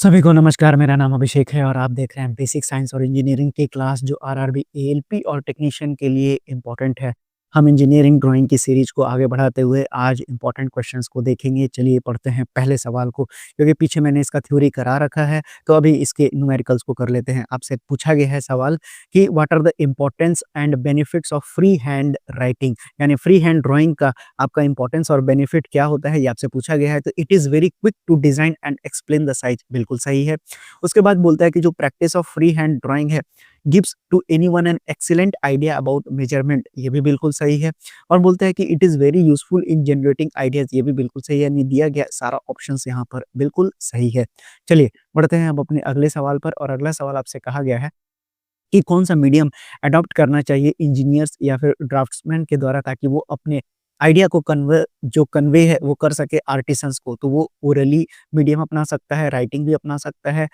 सभी को नमस्कार, मेरा नाम अभिषेक है और आप देख रहे हैं बेसिक साइंस और इंजीनियरिंग की क्लास जो आरआरबी, एएलपी और टेक्नीशियन के लिए इम्पोर्टेंट है। हम इंजीनियरिंग ड्राइंग की सीरीज को आगे बढ़ाते हुए आज इम्पोर्टेंट क्वेश्चंस को देखेंगे। चलिए पढ़ते हैं पहले सवाल को, क्योंकि पीछे मैंने इसका थ्योरी करा रखा है, तो अभी इसके न्यूमेरिकल्स को कर लेते हैं। आपसे पूछा गया है सवाल कि what are the importance and benefits of free hand writing, यानी फ्री हैंड ड्राइंग का आपका इंपॉर्टेंस और बेनिफिट क्या होता है, ये आपसे पूछा गया है। तो it is very quick to design and explain the size, बिल्कुल सही है। उसके बाद बोलता है कि जो practice of free hand drawing है gives to anyone an excellent idea about measurement, ये भी बिल्कुल सही है। और बोलता है कि it is very useful in generating ideas, ये भी बिल्कुल सही है। यानी दिया गया सारा ऑप्शंस यहाँ पर बिल्कुल सही है। चलिए बढ़ते हैं अब अपने अगले सवाल पर, और अगला सवाल आपसे कहा गया है कि कौन-सा मीडियम अडॉप्ट करना चाहिए इंजीनियर्स या फिर ड्राफ्ट्समैन के द्वारा, ताकि वो अपने आइडिया को कन्वे है वो कर सके आर्टिसंस को। तो वो ओरली मीडियम अपना सकता है, राइटिंग भी अपना सकता है,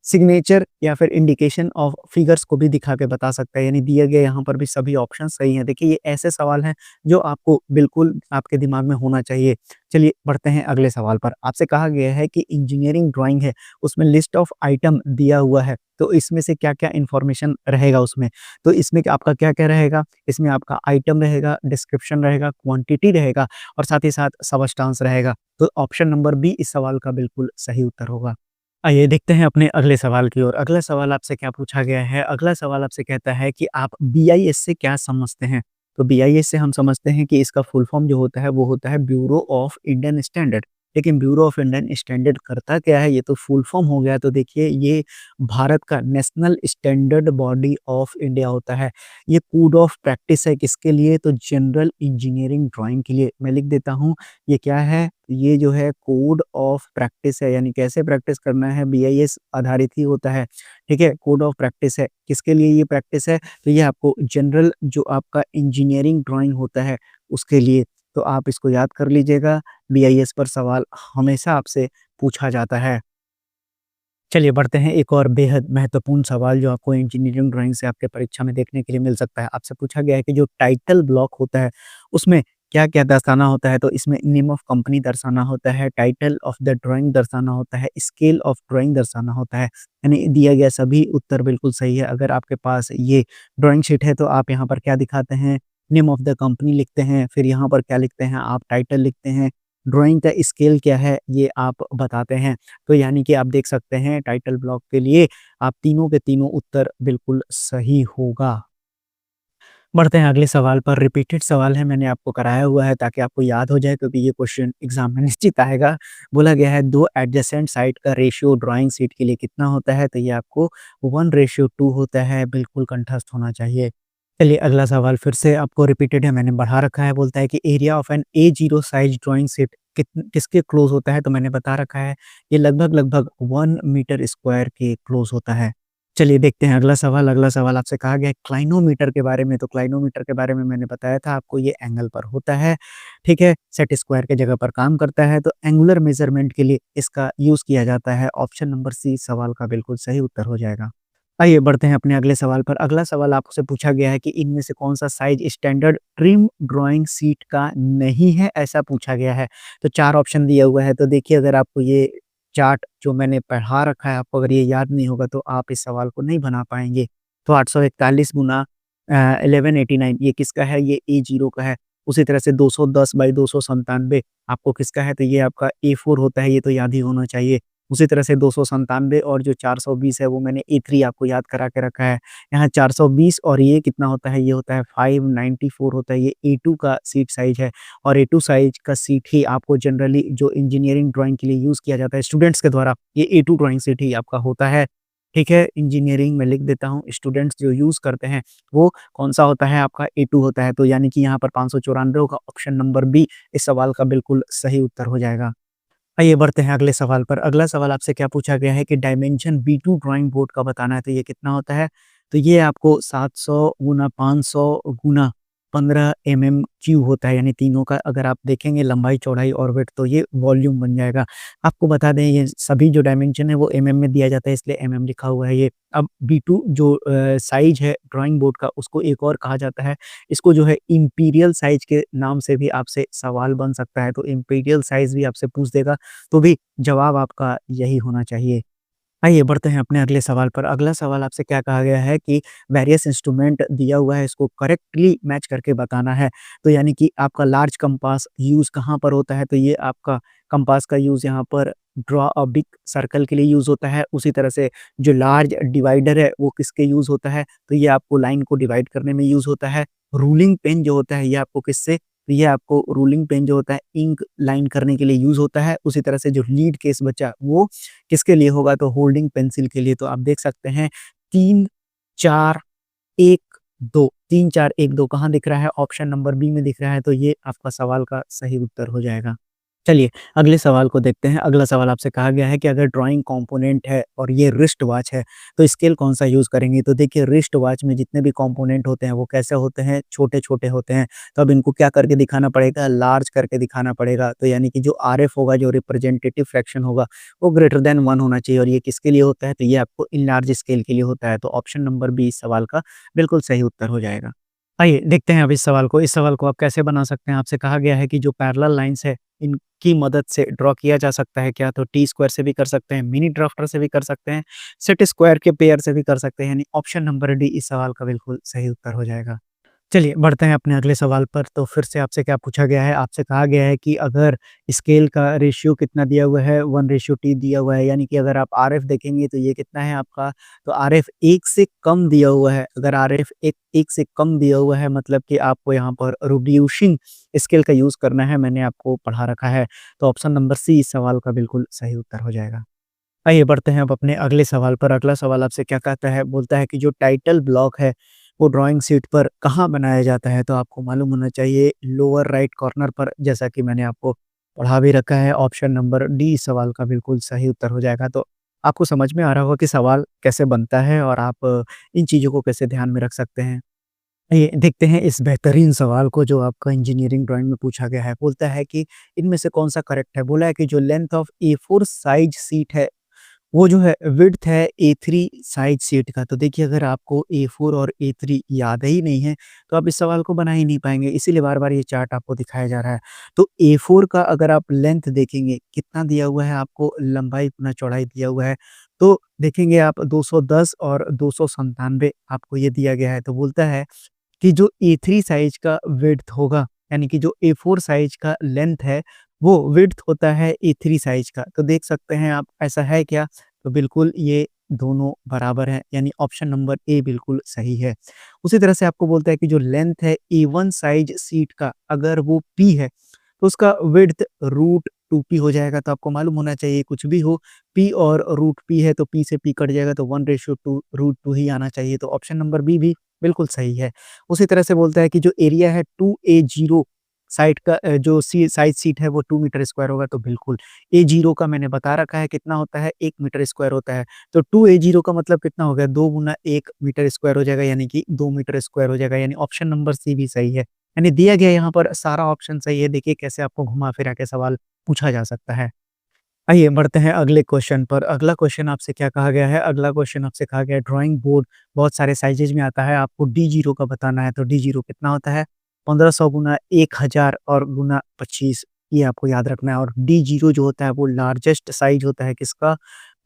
सिग्नेचर या फिर इंडिकेशन ऑफ फिगर्स को भी दिखा के बता सकता है। यानी दिए गए यहाँ पर भी सभी ऑप्शन सही हैं। देखिए ये ऐसे सवाल हैं जो आपको बिल्कुल आपके दिमाग में होना चाहिए। चलिए बढ़ते हैं अगले सवाल पर। आपसे कहा गया है कि इंजीनियरिंग ड्राइंग है, उसमें लिस्ट ऑफ आइटम दिया हुआ है, तो इसमें से क्या-क्या इन्फॉर्मेशन रहेगा उसमें? तो इसमें आपका क्या-क्या रहेगा? इसमें आपका आइटम रहेगा, डिस्क्रिप्शन रहेगा, क्वांटिटी रहेगा और साथ ही साथ सबस्टांस रहेगा। तो ऑप्शन नंबर बी इस सवाल का बिल्कुल सही उत्तर होगा। आइए देखते हैं अपने अगले सवाल की ओर। अगला सवाल आपसे क्या पूछा गया है? अगला सवाल आपसे कहता है कि आप बीआईएस से क्या समझते हैं? तो बीआईएस से हम समझते हैं कि इसका फुल फॉर्म जो होता है वो होता है ब्यूरो ऑफ इंडियन स्टैंडर्ड। लेकिन ब्यूरो ऑफ इंडियन स्टैंडर्ड करता क्या है? ये तो फुल फॉर्म हो गया। तो देखिए ये भारत का national standard body of India होता है। ये कोड ऑफ प्रैक्टिस है किसके लिए? तो जनरल इंजीनियरिंग ड्राइंग के लिए। मैं लिख देता हूँ, ये क्या है? ये जो है कोड ऑफ प्रैक्टिस है, यानी कैसे प्रैक्टिस करना है, बीआईएस आधारित ही होता है। ठीक है, कोड ऑफ प्रैक्टिस है। किसके लिए ये प्रैक्टिस है? तो ये आपको जनरल जो आपका इंजीनियरिंग ड्राइंग होता है उसके लिए। तो आप इसको याद कर लीजिएगा, बीआईएस पर सवाल हमेशा आपसे पूछा जाता है। चलिए बढ़ते हैं एक और बेहद महत्वपूर्ण सवाल जो आपको इंजीनियरिंग ड्राइंग से आपके परीक्षा में देखने के लिए मिल सकता है। आपसे पूछा गया है कि जो टाइटल ब्लॉक होता है उसमें क्या-क्या दर्शाना होता है? तो इसमें नेम ऑफ कंपनी दर्शाना होता है, टाइटल ऑफ द ड्राइंग दर्शाना होता है, स्केल ऑफ ड्राइंग दर्शाना होता है। यानी दिया गया सभी उत्तर बिल्कुल सही है। अगर आपके पास ये ड्राइंग शीट है तो आप यहाँ पर क्या दिखाते हैं? नेम ऑफ द कंपनी लिखते हैं, फिर यहाँ पर क्या लिखते हैं? आप टाइटल लिखते हैं, ड्राइंग का स्केल क्या है ये आप बताते हैं। तो यानी कि आप देख सकते हैं टाइटल ब्लॉक के लिए आप तीनों के तीनों उत्तर बिल्कुल सही होगा। बढ़ते हैं अगले सवाल पर। रिपीटेड सवाल है, मैंने आपको कराया हुआ है ताकि आपको याद हो जाए, क्योंकि ये क्वेश्चन एग्जाम में निश्चित आएगा। बोला गया है दो एडजेसेंट साइड का रेशियो ड्राइंग शीट के लिए कितना होता है? तो ये आपको 1:2 होता है, बिल्कुल कंठस्थ होना चाहिए। चलिए अगला सवाल फिर से आपको रिपीटेड है, मैंने बढ़ा रखा है। बोलता है कि area of an A0 size drawing sheet किसके क्लोज होता है? तो मैंने बता रखा है, ये लगभग 1 मीटर स्क्वायर के क्लोज होता है। चलिए देखते हैं अगला सवाल। अगला सवाल आपसे कहा गया है क्लाइनोमीटर के बारे में। तो क्लाइनोमीटर के बारे में मैंने बताया था आपको, ये एंगल पर होता है, ठीक है? सेट स्क्वायर की जगह पर काम करता है, तो एंगुलर मेज़रमेंट के लिए इसका यूज़ किया जाता है। ऑप्शन नंबर सी सवाल का बिल्कुल सही उत्तर हो जाएगा। आइए बढ़ते हैं अपने अगले सवाल पर। अगला सवाल आपसे पूछा गया है कि इनमें से कौन-सा size standard trim drawing sheet का नहीं है, ऐसा पूछा गया है। तो 4 ऑप्शन दिया हुआ है। तो देखिए अगर आपको ये चार्ट जो मैंने पढ़ा रखा है, आपको अगर ये याद नहीं होगा तो आप इस सवाल को नहीं बना पाएँगे। तो 841 गुना 1189 ये किसका है? ये A0 का है। उसी तरह से 210/297 आपको किसका है? तो ये आपका A4 होता है, ये तो याद ही होना चाहिए। उसी तरह से 297 और जो 420 है वो मैंने A3 आपको याद करा के रखा है। यहाँ 420 और ये कितना होता है? ये होता है 594 होता है, ये A2 का सीट साइज़ है। और A2 साइज़ का सीट ही आपको जनरली जो इंजीनियरिंग ड्राइंग के लिए यूज़ किया जाता है स्टूडेंट्स के द्वारा, ये A2 ड्राइंग सीट ही आपका होता है। ठीक है? इंजीनियरिंग में लिख देता हूँ, स्टूडेंट्स जो यूज़ करते हैं वो कौन-सा होता है? आपका A2 होता है। तो यानी कि यहाँ पर 594 होगा, ऑप्शन नंबर बी इस सवाल का बिल्कुल सही उत्तर हो जाएगा। आइए बढ़ते हैं अगले सवाल पर। अगला सवाल आपसे क्या पूछा गया है कि डायमेंशन B2 ड्राइंग बोर्ड का बताना है, तो ये कितना होता है? तो ये आपको 700 गुना 500 गुना 15 क्यूब होता है, यानी तीनों का अगर आप देखेंगे लंबाई, चौड़ाई और विड्थ, तो ये वॉल्यूम बन जाएगा। आपको बता दें ये सभी जो डायमेंशन है वो में दिया जाता है, इसलिए लिखा हुआ है ये। अब B2 जो साइज़ है ड्राइंग बोर्ड का उसको एक और कहा जाता है, इसको जो है इंपीरियल साइज़ के नाम से भी आपसे सवाल बन सकता है। तो इंपीरियल साइज़ भी आपसे पूछ देगा, तो भी जवाब आपका यही होना चाहिए। आइए बढ़ते हैं अपने अगले सवाल पर। अगला सवाल आपसे क्या कहा गया है कि वेरियस इंस्ट्रूमेंट दिया हुआ है, इसको करेक्टली मैच करके बताना है। तो यानी कि आपका लार्ज कंपास यूज़ कहाँ पर होता है? तो ये आपका कंपास का यूज़ यहाँ पर ड्रॉ अ बिग सर्कल के लिए यूज़ होता है। उसी तरह से जो लार्ज डिवाइडर है, वो किसके यूज़ होता है? तो ये आपको लाइन को डिवाइड करने में यूज़ होता है। रूलिंग पेन जो होता है, ये आपको किससे? तो ये आपको रूलिंग पेन जो होता है, इंक लाइन करने के लिए यूज़ होता है। उसी तरह से जो लीड केस बचा, वो किसके लिए होगा? तो होल्डिंग पेंसिल के लिए। तो आप देख सकते हैं 3, 4, 1, 2, 3, 4, 1, 2 कहाँ दिख रहा है? ऑप्शन नंबर बी में दिख रहा है, तो ये आपका सवाल का सही उत्तर हो जाएगा। चलिए, अगले सवाल को देखते हैं। अगला सवाल आपसे कहा गया है कि अगर ड्राइंग कंपोनेंट है और ये रिस्ट वॉच है, तो स्केल कौन-सा यूज़ करेंगे? तो देखिए रिस्ट वॉच में जितने भी कंपोनेंट होते हैं, वो कैसे होते हैं? छोटे-छोटे होते हैं। तो अब इनको क्या करके दिखाना पड़ेगा? लार्ज करके दिखाना पड़ेगा। तो यानी कि जो आरएफ होगा, जो रिप्रेजेंटेटिव फ्रैक्शन होगा, वो ग्रेटर दैन 1 होना चाहिए और ये किसके लिए होता है? तो ये आपको इन लार्ज स्केल के लिए होता है। तो ऑप्शन नंबर बी इस सवाल का बिल्कुल सही उत्तर हो जाएगा। आइए देखते हैं अब इस सवाल को। इस सवाल को आप कैसे बना सकते हैं? आपसे कहा गया है कि जो पैरेलल लाइन्स है, इनकी मदद से ड्रॉ किया जा सकता है क्या? तो टी स्क्वायर से भी कर सकते हैं, मिनी ड्राफ्टर से भी कर सकते हैं, सेट स्क्वायर के पेयर से भी कर सकते हैं, यानी ऑप्शन नंबर डी इस सवाल का बिल्कुल सही उत्तर हो जाएगा। चलिए, बढ़ते हैं अपने अगले सवाल पर। तो फिर से आपसे क्या पूछा गया है? आपसे कहा गया है कि अगर स्केल का रेशियो कितना दिया हुआ है, 1:T दिया हुआ है, यानी कि अगर आप आरएफ देखेंगे तो ये कितना है आपका? तो आरएफ 1 से कम दिया हुआ है। अगर आरएफ 1 से कम दिया हुआ है मतलब कि आपको यहाँ पर रिड्यूसिंग स्केल का यूज़ करना है, मैंने आपको पढ़ा रखा है। तो ऑप्शन नंबर सी इस सवाल का बिल्कुल सही उत्तर हो जाएगा। आइए बढ़ते हैं अब अपने अगले सवाल पर। अगला सवाल आपसे क्या कहता है? बोलता है कि जो टाइटल ब्लॉक है, वो ड्राइंग शीट पर कहाँ बनाया जाता है? तो आपको मालूम होना चाहिए लोअर राइट कॉर्नर पर, जैसा कि मैंने आपको पढ़ा भी रखा है। ऑप्शन नंबर डी इस सवाल का बिल्कुल सही उत्तर हो जाएगा। तो आपको समझ में आ रहा होगा कि सवाल कैसे बनता है और आप इन चीज़ों को कैसे ध्यान में रख सकते हैं। ये देखते हैं इस बेहतरीन सवाल को जो आपका इंजीनियरिंग ड्राइंग में पूछा गया है। बोलता है कि इनमें से कौन-सा करेक्ट है? बोला है कि जो length of A4 size sheet है, वो जो है विड्थ है A3 साइज़ शीट का। तो देखिए अगर आपको A4 और A3 याद ही नहीं है, तो आप इस सवाल को बना ही नहीं पाएँगे, इसीलिए बार-बार ये चार्ट आपको दिखाया जा रहा है। तो A4 का अगर आप लेंथ देखेंगे, कितना दिया हुआ है आपको लंबाई गुना चौड़ाई दिया हुआ है, तो देखेंगे आप 210 और 297 आपको ये दिया गया है। तो बोलता है कि जो A3 साइज़ का विड्थ होगा, यानी कि जो A4 साइज़ का लेंथ है, वो विड्थ होता है A3 साइज़ का। तो देख सकते हैं आप ऐसा है क्या? तो बिल्कुल ये दोनों बराबर हैं, यानी ऑप्शन नंबर ए बिल्कुल सही है। उसी तरह से आपको बोलता है कि जो लेंथ है A1 साइज़ शीट का अगर वो P है, तो उसका विड्थ √2P हो जाएगा। तो आपको मालूम होना चाहिए कुछ भी हो P और √P है तो P से P कट जाएगा तो 1:2 √2 ही आना चाहिए। तो ऑप्शन नंबर बी भी बिल्कुल सही है। उसी तरह से बोलता है कि जो एरिया है 2A0 साइट का जो सी साइज़ शीट है वो 2 मीटर स्क्वायर होगा तो बिल्कुल A0 का मैंने बता रखा है कितना होता है 1 मीटर स्क्वायर होता है। तो 2A0 का मतलब कितना हो गया 2 गुना 1 मीटर स्क्वायर हो जाएगा यानी कि 2 मीटर स्क्वायर हो जाएगा यानी ऑप्शन नंबर सी भी सही है। यानी दिया गया यहाँ पर सारा ऑप्शन सही है। देखिए कैसे आपको घुमा-फिरा के सवाल पूछा जा सकता है। आइए बढ़ते हैं अगले क्वेश्चन पर। अगला क्वेश्चन आपसे क्या कहा गया है? अगला क्वेश्चन आपसे कहा गया है ड्राइंग बोर्ड बहुत सारे साइजेज़ में आता है, आपको D0 का बताना है। तो D0 कितना होता है? 1500 गुना 1000 और गुना 25 ये आपको याद रखना है और D0 जो होता है वो लार्जेस्ट साइज़ होता है किसका?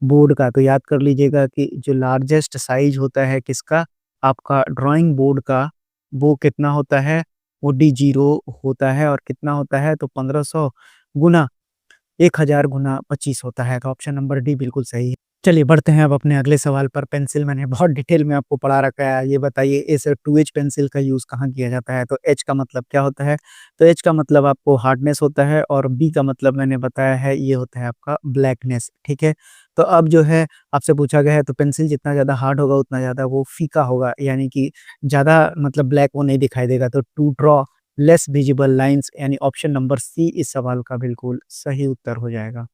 बोर्ड का। तो याद कर लीजिएगा कि जो लार्जेस्ट साइज़ होता है किसका? आपका ड्राइंग बोर्ड का, वो कितना होता है? वो D0 होता है और कितना होता है? तो 1500 गुना 1000 गुना 25 होता है, तो ऑप्शन नंबर डी बिल्कुल सही है। चलिए बढ़ते हैं अब अपने अगले सवाल पर। पेंसिल मैंने बहुत डिटेल में आपको पढ़ा रखा है। ये बताइए इस 2H पेंसिल का यूज़ कहाँ किया जाता है? तो H का मतलब क्या होता है? तो H का मतलब आपको हार्डनेस होता है और B का मतलब मैंने बताया है ये होता है आपका ब्लैकनेस, ठीक है? तो अब जो है आपसे पूछा गया है तो पेंसिल जितना ज़्यादा हार्ड होगा उतना ज़्यादा वो फीका होगा, यानी कि ज़्यादा मतलब ब्लैक वो नहीं दिखाई देगा। तो to draw less visible lines यानी ऑप्शन नंबर सी इस सवाल का बिल्कुल सही उत्तर हो जाएगा।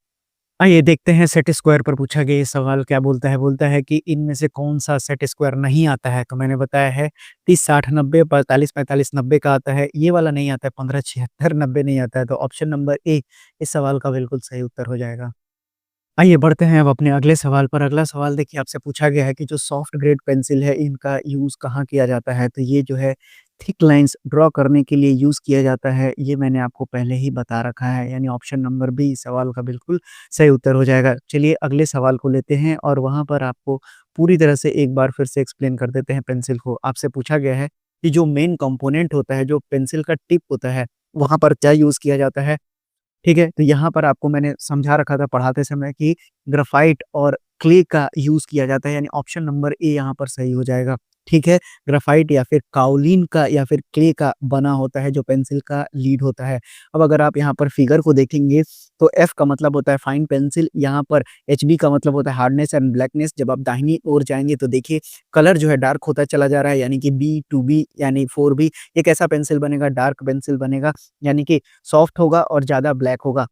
आइए देखते हैं सेट स्क्वायर पर पूछा गया ये सवाल क्या बोलता है? बोलता है कि इनमें से कौन-सा सेट स्क्वायर नहीं आता है? तो मैंने बताया है 30, 60, 90, 45, 45, 90 का आता है। ये वाला नहीं आता है 15, 76, 90 नहीं आता है। तो ऑप्शन नंबर ए इस सवाल का बिल्कुल सही उत्तर हो जाएगा। आइए बढ़ते हैं अब अपने अगले सवाल पर। अगला सवाल देखिए आपसे पूछा गया है कि जो सॉफ्ट ग्रेड पेंसिल है इनका यूज़ कहाँ किया जाता है? तो ये जो है थिक लाइन्स ड्रॉ करने के लिए यूज़ किया जाता है, ये मैंने आपको पहले ही बता रखा है, यानी ऑप्शन नंबर बी इस सवाल का बिल्कुल सही उत्तर हो जाएगा। चलिए अगले सवाल को लेते हैं और वहाँ पर आपको पूरी तरह से एक बार फिर से एक्सप्लेन कर देते हैं पेंसिल को। आपसे पूछा गया है कि जो मेन कंपोनेंट होता है, जो पेंसिल का टिप होता है, वहाँ पर क्या यूज़ किया जाता है? ठीक है? तो यहाँ पर आपको मैंने समझा रखा था पढ़ाते समय कि ग्राफ़ाइट और क्ले का यूज़ किया जाता है, यानी ऑप्शन नंबर ए यहाँ पर सही हो जाएगा। ठीक है? ग्राफ़ाइट या फिर काओलिन का या फिर क्ले का बना होता है जो पेंसिल का लीड होता है। अब अगर आप यहाँ पर फिगर को देखेंगे तो एफ का मतलब होता है फाइन पेंसिल, यहाँ पर एचबी का मतलब होता है हार्डनेस एंड ब्लैकनेस। जब आप दाहिनी ओर जाएँगे तो देखिए कलर जो है डार्क होता चला जा रहा है, यानी कि बी टू बी यानी 4B ये कैसा पेंसिल बनेगा? डार्क पेंसिल बनेगा, यानी कि सॉफ्ट होगा और ज़्यादा ब्लैक होगा।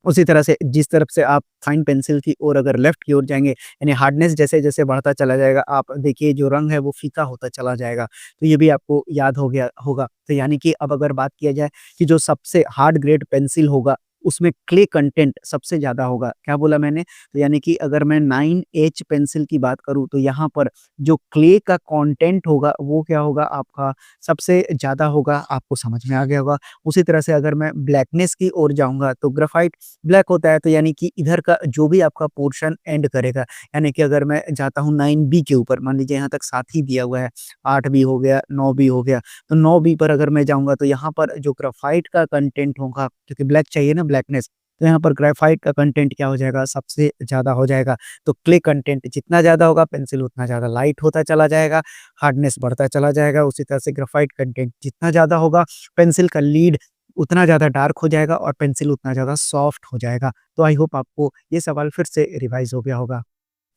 उसी तरह से जिस तरफ से आप फाइन पेंसिल की ओर अगर लेफ्ट की ओर जाएँगे, यानी हार्डनेस जैसे-जैसे बढ़ता चला जाएगा, आप देखिए जो रंग है वो फीका होता चला जाएगा। तो ये भी आपको याद हो गया होगा। तो यानी कि अब अगर बात किया जाए कि जो सबसे हार्ड ग्रेड पेंसिल होगा, उसमें क्ले कंटेंट सबसे ज़्यादा होगा। क्या बोला मैंने? तो यानी कि अगर मैं 9H पेंसिल की बात करूँ, तो यहाँ पर जो क्ले का कंटेंट होगा, वो क्या होगा आपका सबसे ज़्यादा होगा, आपको समझ में आ गया होगा। उसी तरह से अगर मैं ब्लैकनेस की ओर जाऊँगा, तो ग्राफ़ाइट ब्लैक होता है, तो यानी कि इधर का जो भी आपका पोर्शन एंड करेगा, यानी कि अगर मैं जाता हूँ 9B के ऊपर, मान लीजिए यहाँ तक 7 ही दिया हुआ है, 8B हो गया, 9B हो गया, तो 9B पर अगर मैं जाऊँगा तो यहाँ पर जो ग्राफ़ाइट का कंटेंट होगा, क्योंकि ब्लैक चाहिए ना ब्लैकनेस, तो यहाँ पर ग्रेफ़ाइट का कंटेंट क्या हो जाएगा? सबसे ज़्यादा हो जाएगा। तो क्ले कंटेंट जितना ज़्यादा होगा, पेंसिल उतना ज़्यादा लाइट होता चला जाएगा, हार्डनेस बढ़ता चला जाएगा। उसी तरह से ग्रेफ़ाइट कंटेंट जितना ज़्यादा होगा, पेंसिल का लीड उतना ज़्यादा डार्क हो जाएगा और पेंसिल उतना ज़्यादा सॉफ्ट हो जाएगा। तो आई होप आपको ये सवाल फिर से रिवाइज़ हो गया होगा।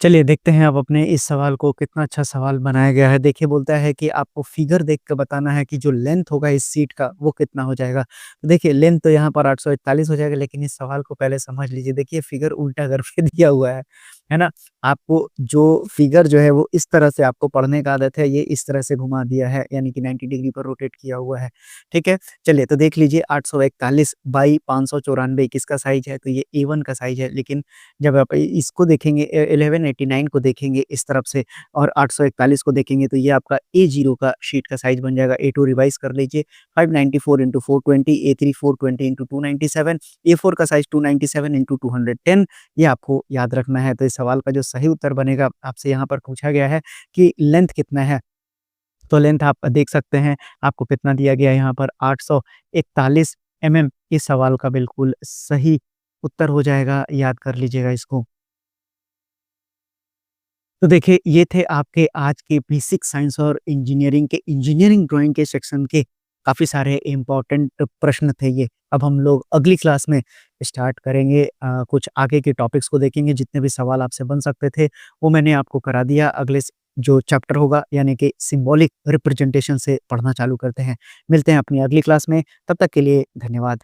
चलिए देखते हैं अब अपने इस सवाल को कितना अच्छा सवाल बनाया गया है। देखिए बोलता है कि आपको फिगर देख के बताना है कि जो लेंथ होगा इस सीट का वो कितना हो जाएगा। तो देखिए लेंथ तो यहाँ पर 841 हो जाएगा, लेकिन इस सवाल को पहले समझ लीजिए। देखिए फिगर उल्टा करके दिया हुआ है ना? आपको जो फिगर जो है वो इस तरह से आपको पढ़ने का आदत है, ये इस तरह से घुमा दिया है, यानी कि 90 डिग्री पर रोटेट किया हुआ है। ठीक है? चलिए तो देख लीजिए 841 बाई 594 किसका साइज़ है? तो ये A1 का साइज़ है, लेकिन जब आप इसको देखेंगे 1189 को देखेंगे इस तरफ से और 841 को देखेंगे, तो ये आपका A0 का शीट का साइज़ बन जाएगा। A2 रिवाइज़ कर लीजिए 594 इंटू 420, A3 420 इंटू 297, A4 का साइज़ 297 इंटू 210, ये आपको याद रखना है। तो इस सवाल का जो सही उत्तर बनेगा, आपसे यहाँ पर पूछा गया है कि लेंथ कितना है? तो लेंथ आप देख सकते हैं, आपको कितना दिया गया है यहाँ पर 841 mm। इस सवाल का बिल्कुल सही उत्तर हो जाएगा, याद कर लीजिएगा इसको। तो देखिए, ये थे आपके आज के बेसिक साइंस और इंजीनियरिंग के इंजीनियरिंग ड्राइंग के सेक्शन के काफ़ी सारे इम्पोर्टेंट प्रश्न थे ये। अब हम लोग अगली क्लास में स्टार्ट करेंगे, कुछ आगे के टॉपिक्स को देखेंगे, जितने भी सवाल आपसे बन सकते थे, वो मैंने आपको करा दिया। अगले जो चैप्टर होगा यानी कि सिंबॉलिक रिप्रेजेंटेशन से पढ़ना चालू करते हैं। मिलते हैं अपनी अगली क्लास में, तब तक के लिए धन्यवाद।